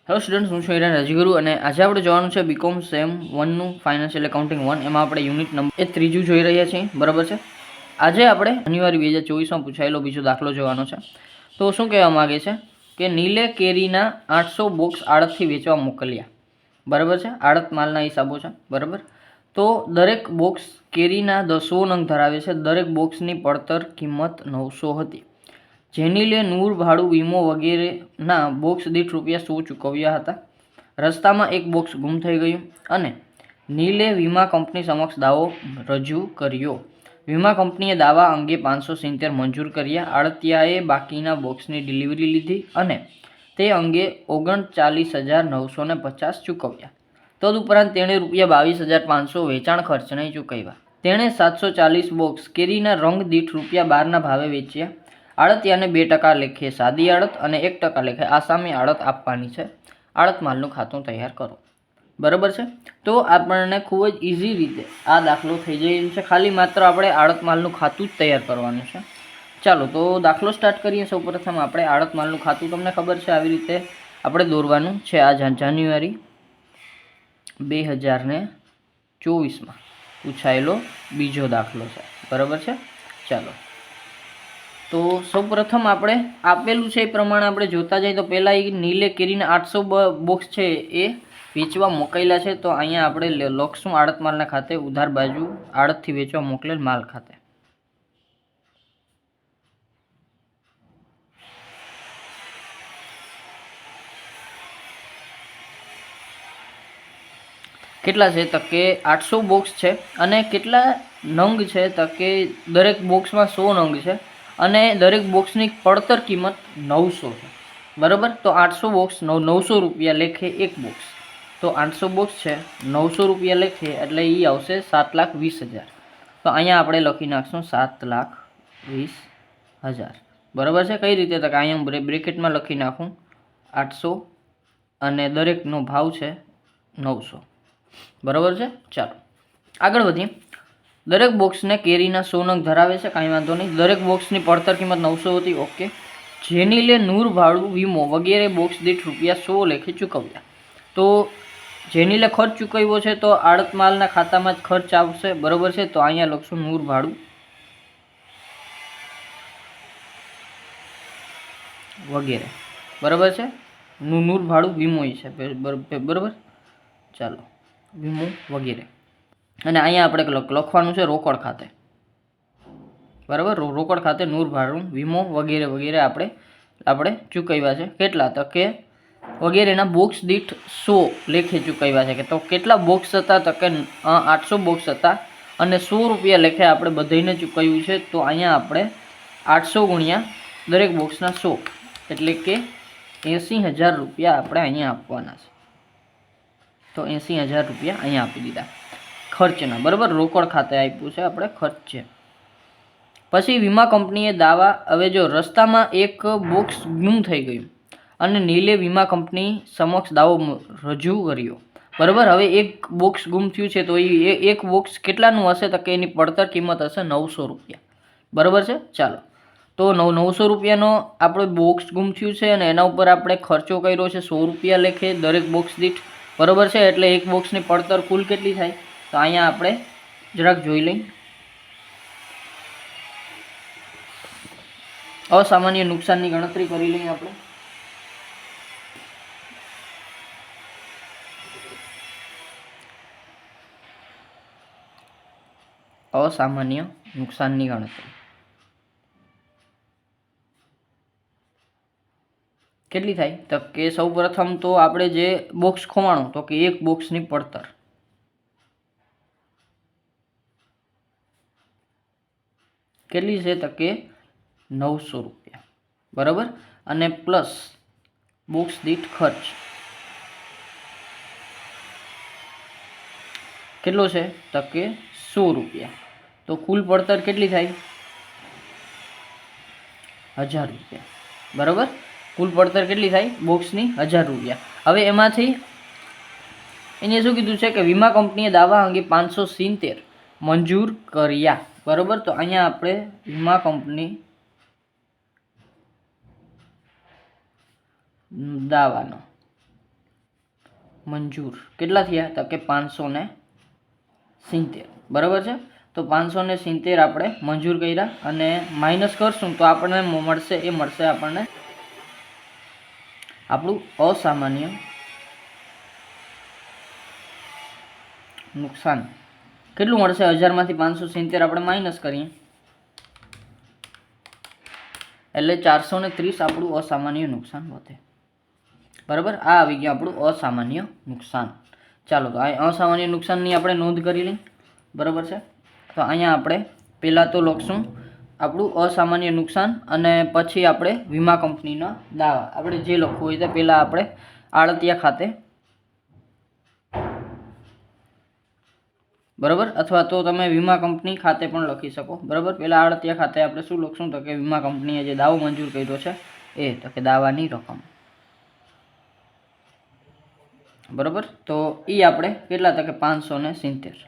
Hello students, હું છું હિરાન રજીગુરુ અને આજે આપણે જોવાનું છે બીકોમ સેમ 1નું ફાઇનાન્શિયલ એકાઉન્ટિંગ 1. એમાં આપણે યુનિટ નંબર 3 જોઈ રહ્યા છીએ, બરાબર છે. આજે આપણે જાન્યુઆરી 2024માં પૂછાયેલો બીજો દાખલો જોવાનો છે. તો શું કહેવા માગે છે કે નીલે કેરીના 800 બોક્સ આડતથી વેચવા મોકલ્યા, બરાબર છે. આડત માલના હિસાબો છે, બરાબર. તો દરેક બોક્સ કેરીના 100 નંગ ધરાવે છે. દરેક બોક્સની પડતર કિંમત 900 હતી. જેનીલે નૂર, ભાડું, વીમો વગેરેના બોક્સ દીઠ ₹100 ચૂકવ્યા હતા. રસ્તામાં એક બોક્સ ગુમ થઈ ગયું અને નીલે વીમા કંપની સમક્ષ દાવો રજૂ કર્યો. વીમા કંપનીએ દાવા અંગે 570 મંજૂર કર્યા. આડતિયાએ બાકીના બોક્સની ડિલિવરી લીધી અને તે અંગે 39,950 ચૂકવ્યા. તદુપરાંત તેણે ₹22,500 વેચાણ ખર્ચ નહીં ચૂકવ્યા. તેણે 740 બોક્સ કેરીના રંગ દીઠ ₹12ના ભાવે વેચ્યા. આડતિયાને 2% લેખે સાદી આડત અને 1% લેખે આસામી આડત આપવાની છે. આડત માલનું ખાતું તૈયાર કરો, બરાબર છે. તો આપણને ખૂબ જ ઇઝી રીતે આ દાખલો થઈ જાય છે. ખાલી માત્ર આપણે આડત માલનું ખાતું જ તૈયાર કરવાનું છે. ચાલો તો દાખલો સ્ટાર્ટ કરીએ. સૌપ્રથમ આપણે આડત માલનું ખાતું, તમને ખબર છે આવી રીતે આપણે દોરવાનું છે. આ જાન્યુઆરી 2024માં પૂછાયેલો બીજો દાખલો છે, બરાબર છે. ચાલો તો સૌપ્રથમ આપણે આપેલું છે એ પ્રમાણે આપણે જોતા જઈએ તો પહેલાં એ નીલે કેરીના 800 બોક્સ છે એ વેચવા મોકલેલા છે. તો અહીંયા આપણે લખશું આડત માલના ખાતે, ઉધાર બાજુ આડતથી વેચવા મોકલેલ માલ ખાતે. કેટલા છે તો કે 800 બોક્સ છે અને કેટલા નંગ છે તો કે દરેક બોક્સમાં 100 નંગ છે અને દરેક બોક્સની પડતર કિંમત 900 છે, બરાબર. તો 800 બોક્સ 900 રૂપિયા લેખે એક બોક્સ. તો 800 બોક્સ છે 900 રૂપિયા લેખે એટલે એ આવશે 7,20,000. તો અહીંયા આપણે લખી નાખશું 7,20,000, બરાબર છે. કઈ રીતે તો કે અહીંયા બ્રેકેટમાં લખી નાખું 800 અને દરેકનો ભાવ છે 900, બરાબર છે. ચાલો આગળ વધીએ. દરેક બોક્સને કેરીના 100 નંગ ધરાવે છે, કાંઈ વાંધો નહીં. દરેક બોક્સની પડતર કિંમત 900 હતી, ઓકે. જેનીલે નૂર, ભાડું, વીમો વગેરે બોક્સ દીઠ ₹100 લેખે ચૂકવ્યા. તો જેનીલે ખર્ચ ચૂકવ્યો છે તો આડત માલના ખાતામાં જ ખર્ચ આવશે, બરાબર છે. તો અહીંયા લખશું નૂર, ભાડું વગેરે, બરાબર છે. નૂર, ભાડું, વીમો છે, બરાબર. ચાલો વીમો વગેરે. અને અહીંયા આપણે લખવાનું છે રોકડ ખાતે, બરાબર. રોકડ ખાતે નૂર, ભાડું, વીમો વગેરે વગેરે આપણે ચૂકવ્યા છે. કેટલા તો કે વગેરેના બોક્સ દીઠ 100 લેખે ચૂકવ્યા છે. તો કેટલા બોક્સ હતા તો કે 800 બોક્સ હતા અને 100 રૂપિયા લેખે આપણે બધાને ચૂકવ્યું છે. તો અહીંયા આપણે 800 ગુણ્યા દરેક બોક્સના 100 એટલે કે 80,000 રૂપિયા આપણે અહીંયા આપવાના છે. તો 80,000 રૂપિયા અહીંયા આપી દીધા ખર્ચના, બરાબર. રોકડ ખાતે આપ્યું છે આપણે ખર્ચ છે. પછી વીમા કંપનીએ દાવા, હવે જો રસ્તામાં એક બોક્સ ગુમ થઈ ગયું અને નીલે વીમા કંપની સમક્ષ દાવો રજૂ કર્યો, બરાબર. હવે એક બોક્સ ગુમ થયું છે તો એ એક બોક્સ કેટલાનું હશે તો કે એની પડતર કિંમત હશે 900 રૂપિયા, બરાબર છે. ચાલો તો 900 રૂપિયાનો આપણે બોક્સ ગુમ થયું છે અને એના ઉપર આપણે ખર્ચો કર્યો છે 100 રૂપિયા લેખે દરેક બોક્સ દીઠ, બરાબર છે. એટલે એક બોક્સની પડતર કુલ કેટલી થાય તો અહીંયા આપણે જરાક જોઈ લઈએ. અસામાન્ય નુકસાનની ગણતરી કરી લઈએ આપણે. અસામાન્ય નુકસાનની ગણતરી કેટલી થાય તો કે સૌ પ્રથમ તો આપણે જે બોક્સ ખોવાણું તો કે એક બોક્સની પડતર કેટલી છે તો કે 900 રૂપિયા, બરાબર. અને પ્લસ બોક્સ દીઠ ખર્ચ કેટલો છે તો કે 100 રૂપિયા. તો કુલ પડતર કેટલી થાય 1000 રૂપિયા, બરાબર. કુલ પડતર કેટલી થાય બોક્સની 1000 રૂપિયા. હવે એમાંથી એને શું કીધું છે કે વીમા કંપનીએ દાવા અંગે 570 મંજૂર કર્યા, બરાબર. તો અહીંયા આપણે વીમા કંપની દાવાનો મંજૂર કેટલા થયા તો કે 570, બરાબર છે. તો 570 આપણે મંજૂર કર્યા અને માઇનસ કરશું તો આપણને મળશે આપણને આપણું અસામાન્ય નુકસાન કેટલું મળશે. 1000માંથી 570 આપણે માઇનસ કરીએ એટલે 430 આપણું અસામાન્ય નુકસાન વધે, બરાબર. આ આવી ગયું આપણું અસામાન્ય નુકસાન. ચાલો તો આ અસામાન્ય નુકસાનની આપણે નોંધ કરી લઈ, બરાબર છે. તો અહીંયા આપણે પહેલાં તો લખશું આપણું અસામાન્ય નુકસાન અને પછી આપણે વીમા કંપનીના દાવા. આપણે જે લખવું હોય તે પહેલાં આપણે આડતિયા ખાતે, બરાબર, અથવા તો તમે વીમા કંપની ખાતે પણ લખી શકો, બરાબર. પહેલાં આડતિયા ખાતે આપણે શું લખશું તો કે વીમા કંપનીએ જે દાવો મંજૂર કર્યો છે એ તો કે દાવાની રકમ, બરાબર. તો એ આપણે કેટલા તો કે 570,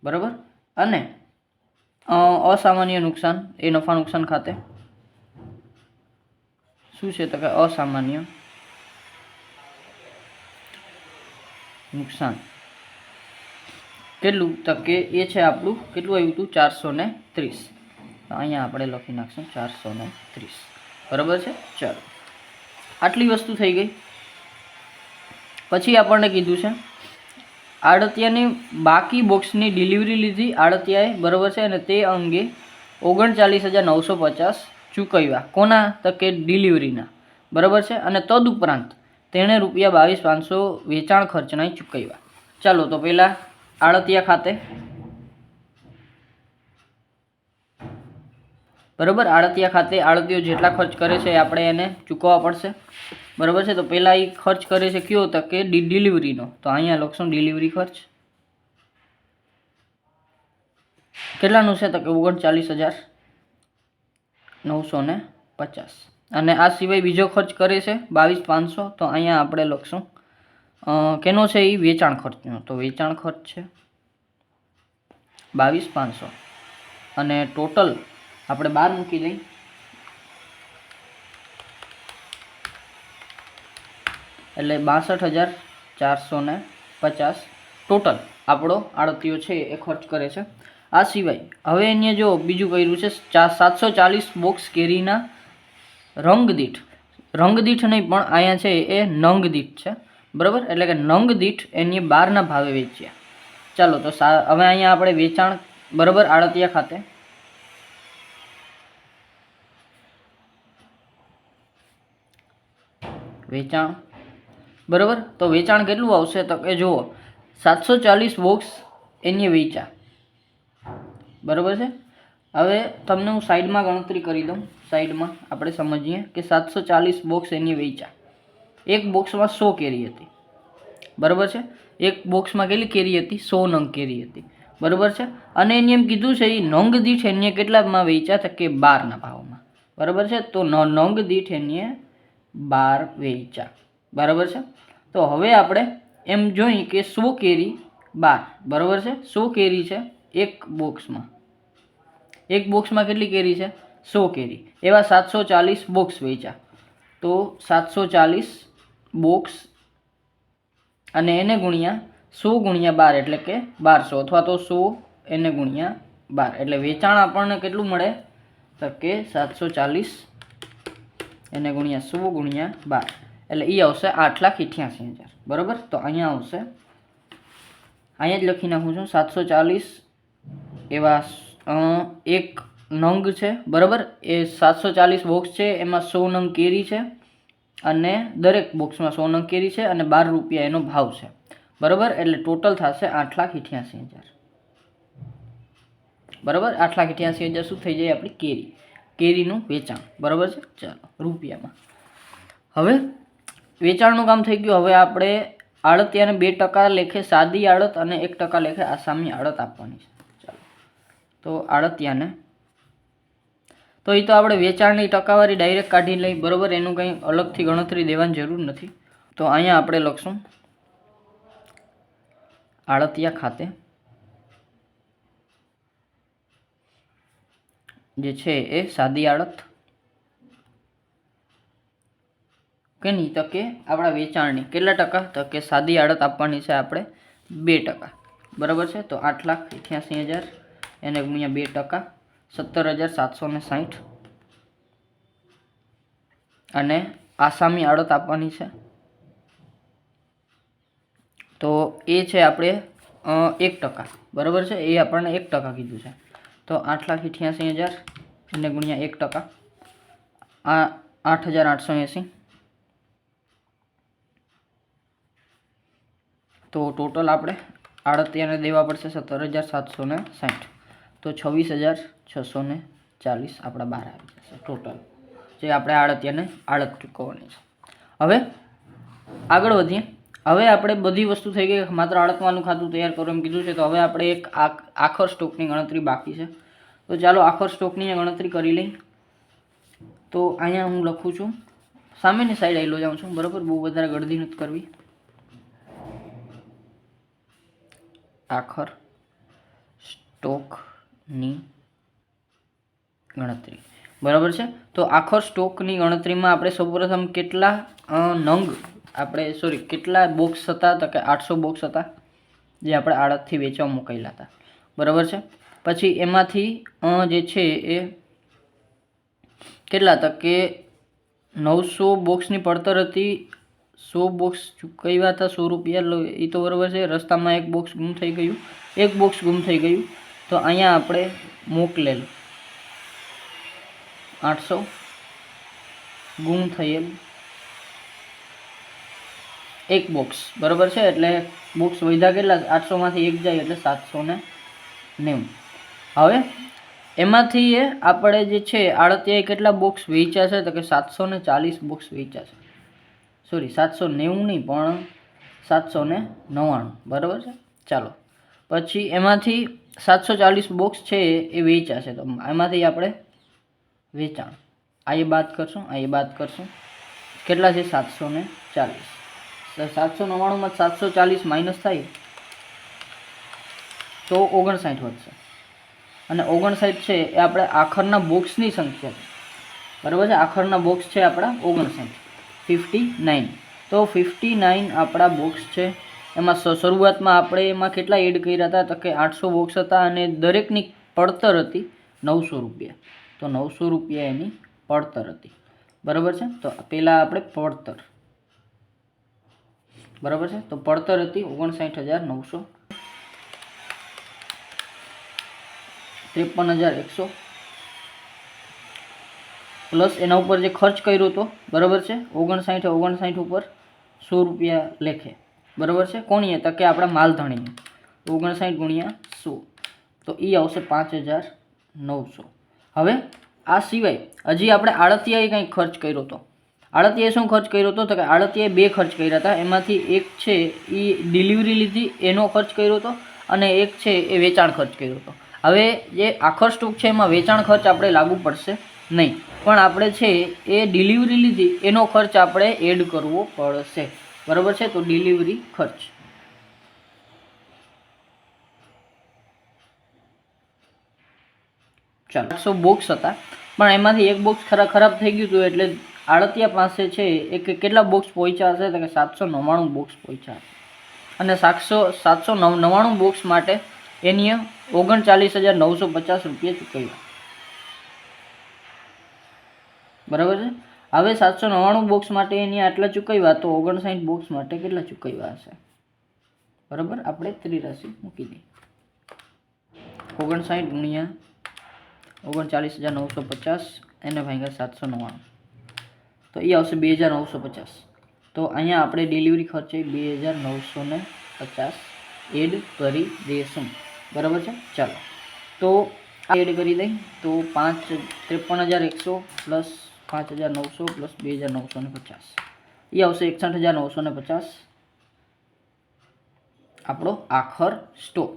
બરાબર. અને અસામાન્ય નુકસાન એ નફા નુકસાન ખાતે શું છે તો કે અસામાન્ય નુકસાન કેટલું તો કે એ છે આપણું કેટલું આવ્યું હતું 430. તો અહીંયા આપણે લખી નાખશું 430, બરાબર છે. ચાલો આટલી વસ્તુ થઈ ગઈ. પછી આપણને કીધું છે આડતિયાની બાકી બોક્સની ડિલિવરી લીધી આડતિયાએ, બરાબર છે. અને તે અંગે 39,950 ચૂકવ્યા. કોના તો કે ડિલિવરીના, બરાબર છે. અને તદુપરાંત તેણે ₹22,500 વેચાણ ખર્ચના ચૂકવ્યા. ચાલો તો પહેલાં આડતિયા ખાતે, બરાબર. આડતિયા ખાતે આડતિયો જેટલા ખર્ચ કરે છે આપણે એને ચૂકવવા પડશે, બરાબર છે. તો પહેલાં એ ખર્ચ કરે છે કયો તો કે ડિલિવરીનો. તો અહીંયા લખશું ડિલિવરી ખર્ચ કેટલાનું છે તો કે 39,950. અને આ સિવાય બીજો ખર્ચ કરે છે 22,500. તો અહીંયા આપણે લખશું કેનો છે એ વેચાણ ખર્ચનો. તો વેચાણ ખર્ચ છે 22,500 અને ટોટલ આપણે 12 મૂકી દઈ એટલે 62,450 ટોટલ આપણો આડતિયો છે એ ખર્ચ કરે છે. આ સિવાય હવે એને જો બીજું કર્યું છે 740 બોક્સ કેરીના રંગ દીઠ નહીં પણ અહીંયા છે એ નંગ દીઠ છે, બરાબર. એટલે કે નંગ દીઠ એની 12ના ભાવે વેચ્યા. ચાલો તો હવે અહીંયા આપણે વેચાણ, બરાબર, આડતિયા ખાતે વેચાણ, બરાબર. તો વેચાણ કેટલું આવશે તો કે જુઓ 740 બોક્સ એને વેચ્યા, બરાબર છે. હવે તમને હું સાઈડમાં ગણતરી કરી દઉં. સાઈડમાં આપણે સમજીએ કે 740 બોક્સ એને વેચ્યા. એક બોક્સમાં 100 કેરી હતી, બરાબર છે. એક બોક્સમાં કેટલી કેરી હતી 100 નંગ કેરી હતી, બરાબર છે. અને એને એમ કીધું છે એ નંગ દીઠ એને કેટલામાં વેચ્યા તો કે 12ના ભાવમાં, બરાબર છે. તો નંગ દીઠ એને 12 વેચ્યા, બરાબર છે. તો હવે આપણે એમ જોઈએ કે 100 કેરી 12, બરાબર છે. 100 કેરી છે એક બોક્સમાં કેટલી કેરી છે 100 કેરી. એવા 740 બોક્સ વેચ્યા. તો 740 બોક્સ અને એને ગુણ્યા 100 ગુણ્યા 12 એટલે કે 1200, અથવા તો 100 એને ગુણ્યા 12 એટલે વેચાણ આપણને કેટલું મળે તો કે 740 એને ગુણ્યા 100 ગુણ્યા 12 એટલે એ આવશે 8,88,000, બરાબર. તો અહીંયા આવશે, અહીંયા જ લખી નાખું છું 740 એવા એક નંગ છે, બરાબર. એ 740 બોક્સ છે એમાં 100 નંગ કેરી છે અને દરેક બોક્સમાં 100 નંગ કેરી છે અને 12 રૂપિયા એનો ભાવ છે, બરાબર. એટલે ટોટલ થશે 8,88,000, બરાબર. 8,88,000 શું થઈ જાય આપણી કેરીનું વેચાણ, બરાબર છે. ચાલો રૂપિયામાં હવે વેચાણનું કામ થઈ ગયું. હવે આપણે આડતિયાને 2% લેખે સાદી આડત અને 1% લેખે આસામી આડત આપવાની છે. ચાલો તો આડતિયાને તો એ તો આપણે વેચાણની ટકાવારી ડાયરેક્ટ કાઢી લઈ, બરાબર. એનું કંઈ અલગથી ગણતરી દેવાની જરૂર નથી. તો અહીંયા આપણે લખશું આડતિયા ખાતે જે છે એ સાદી આડત કેની તો કે આપણા વેચાણની કેટલા ટકા તો કે સાદી આડત આપવાની છે આપણે 2%, બરાબર છે. તો 8,88,000 એને ગુણ્યા 2%, 17,760. અને આસામી આડત આપવાની છે તો એ છે આપણે 1%, બરાબર છે. એ આપણને 1% કીધું છે. તો 8,88,000 એને ગુણ્યા 1%, આ 8,880. તો ટોટલ આપણે આડતિયાને દેવા પડશે 17,760. તો 26,640 આપણા બહાર આવી જશે ટોટલ, જે આપણે આડતિયાને આડત ચૂકવવાની છે. હવે આગળ વધીએ. હવે આપણે બધી વસ્તુ થઈ ગઈ, માત્ર આડતમાલનું ખાતું તૈયાર કરો એમ કીધું છે. તો હવે આપણે એક આખર સ્ટોકની ગણતરી બાકી છે. તો ચાલો આખર સ્ટોકની ગણતરી કરી લઈ. તો અહીંયા હું લખું છું, સામેની સાઈડ આવેલો જાઉં છું, બરાબર, બહુ વધારે ગળદી નથી કરવી. આખર સ્ટોકની ગણતરી, બરાબર છે. તો આખર સ્ટોકની ગણતરીમાં આપણે સૌપ્રથમ કેટલા નંગ કેટલા બોક્સ હતા તો કે 800 બોક્સ હતા જે આપણે આડતથી વેચવા મૂકેલા હતા, બરાબર છે. પછી એમાંથી જે છે એ કેટલા હતા કે 900 બોક્સની પડતર હતી. 100 બોક્સ ચૂકવ્યા હતા, 100 રૂપિયા, એ તો બરાબર છે. રસ્તામાં એક બોક્સ ગુમ થઈ ગયું. તો અહીંયા આપણે મોકલેલ 800, ગુમ થયેલ એક બોક્સ, બરાબર છે. એટલે બોક્સ વધ્યા કેટલા, 800માંથી 1 જાય એટલે 790. હવે એમાંથી આપણે જે છે આડતિયાએ કેટલા બોક્સ વેચ્યા છે તો કે 740 બોક્સ વેચ્યા છે. સોરી, 790 નહીં પણ 799, બરાબર છે. ચાલો, પછી એમાંથી 740 બોક્સ છે એ વેચ્યા છે. તો એમાંથી આપણે વેચાણ આ એ બાદ કરશું, કેટલા છે 740. 799માં 740 માઇનસ થાય તો 59 વધશે. અને 59 છે એ આપણે આખરના બોક્સની સંખ્યા છે, બરાબર છે. આખરના બોક્સ છે આપણા 59, 59. તો 59 આપણા બોક્સ છે. એમાં શરૂઆતમાં આપણે એમાં કેટલા એડ કર્યા હતા તો કે 800 બોક્સ હતા અને દરેકની પડતર હતી 900 રૂપિયા. તો 900 રૂપિયા એની પડતર હતી, બરાબર છે. તો પહેલાં આપણે પડતર, બરાબર છે. તો પડતર હતી 59,900, 53,100 પ્લસ એના ઉપર જે ખર્ચ કર્યો હતો, બરાબર છે. 59 ઉપર 100 રૂપિયા લેખે, બરાબર છે. કોણીએ તો કે આપણા માલધણીએ. 59 ગુણ્યા 100 તો એ આવશે 5,900. હવે આ સિવાય હજી આપણે આડતિયાએ કંઈક ખર્ચ કર્યો હતો. આડતિયાએ શું ખર્ચ કર્યો હતો તો કે આડતિયાએ 2 ખર્ચ કર્યા હતા. એમાંથી એક છે એ ડિલિવરી લીધી એનો ખર્ચ કર્યો હતો અને એક છે એ વેચાણ ખર્ચ કર્યો હતો. હવે જે આખર સ્ટોક છે એમાં વેચાણ ખર્ચ આપણે લાગુ પડશે નહીં, પણ આપણે છે એ ડિલિવરી લીધી એનો ખર્ચ આપણે એડ કરવો પડશે, બરાબર છે. તો ડિલિવરી ખર્ચ, ચાલો 800 બોક્સ હતા પણ એમાંથી એક બોક્સ ખરાબ થઈ ગયું હતું એટલે આડતિયા પાસે છે એ કેટલા બોક્સ પહોંચ્યા હશે તો કે 799 બોક્સ પહોંચ્યા હશે. અને 799 બોક્સ માટે એની 39,950 રૂપિયા ચૂકવ્યા, બરાબર છે. હવે 799 બોક્સ માટે એની આટલા ચૂકવ્યા તો 59 બોક્સ માટે કેટલા ચૂકવ્યા હશે, બરાબર. આપણે ત્રિરાશી મૂકી દઈએ. 59 ગુણ્યા 39,950 એને ભાગ્યા 799 તો એ આવશે 2,950. તો અહીંયા આપણે ડિલિવરી ખર્ચે 2,950 એડ કરી દઈશું, બરાબર છે. ચાલો તો એડ કરી દઈ તો 53,100 પ્લસ 5,900 પ્લસ 2,950 એ આવશે 61,950 આપણો આખર સ્ટોક.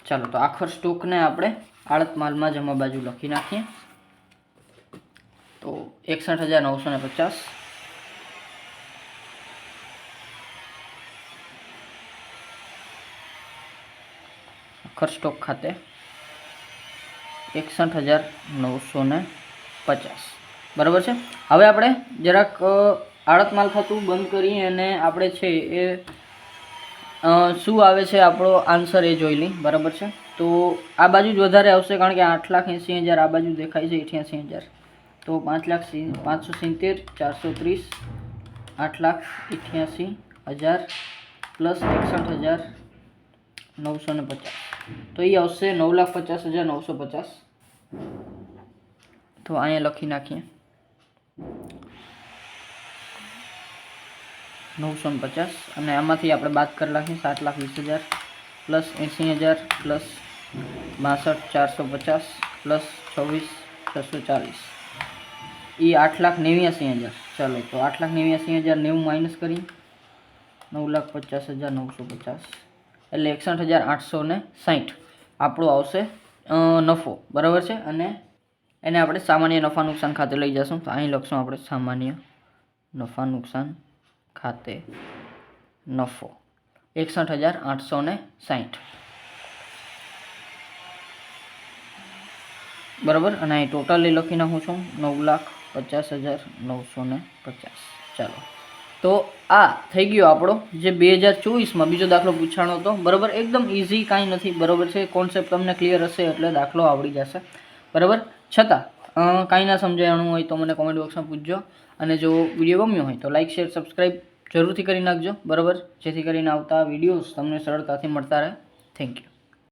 ચાલો તો આખર સ્ટોકને આપણે આડત માલમાં જમા બાજુ લખી નાખીએ. તો 61,950 આખર સ્ટોક ખાતે 61,950 બરાબર છે. હવે આપણે જરાક આડત માલ ખાતું બંધ કરી અને આપણે છે એ શું આવે છે આપણો આન્સર એ જોઈ લઈ. બરાબર છે. તો આ બાજુ જ વધારે આવશે કારણ કે 8,80,000 આ બાજુ દેખાય છે 88,000. તો 5,570 430 8,88,000 પ્લસ 61,950 તો એ આવશે 9,50,950. તો અહીંયા લખી નાખીએ 950 અને આમાંથી આપણે બાદ કરી નાખીએ 7,20,000 પ્લસ 80,000 પ્લસ 62,450 પ્લસ 24,640 એ 8,89,000. ચાલો તો 8,89,090 માઇનસ કરી 9,50,950 એટલે 61,860 આપણો આવશે નફો. બરાબર છે. અને એને આપણે સામાન્ય નફા નુકસાન ખાતે લઈ જશું. તો અહીં લખશું આપણે સામાન્ય નફા નુકસાન ખાતે નફો 61,860. બરાબર. અને અહીં ટોટલી લખી નાખું છું 9,50,950. ચાલો તો આ થઈ ગયો આપણો જે 2024માં બીજો દાખલો પૂછાણો હતો. બરાબર. એકદમ ઇઝી, કાંઈ નથી. બરાબર છે. કોન્સેપ્ટ તમને ક્લિયર હશે એટલે દાખલો આવડી જશે. બરાબર. છતાં કાંઈ ના સમજાણું હોય તો મને કોમેન્ટ બોક્સમાં પૂછજો. અને જો વિડીયો ગમ્યો હોય તો લાઇક શેર સબસ્ક્રાઈબ જરૂરથી કરી નાખજો. બરાબર. જેથી કરીને આવતા વિડીયોઝ તમને સરળતાથી મળતા રહે. Thank you.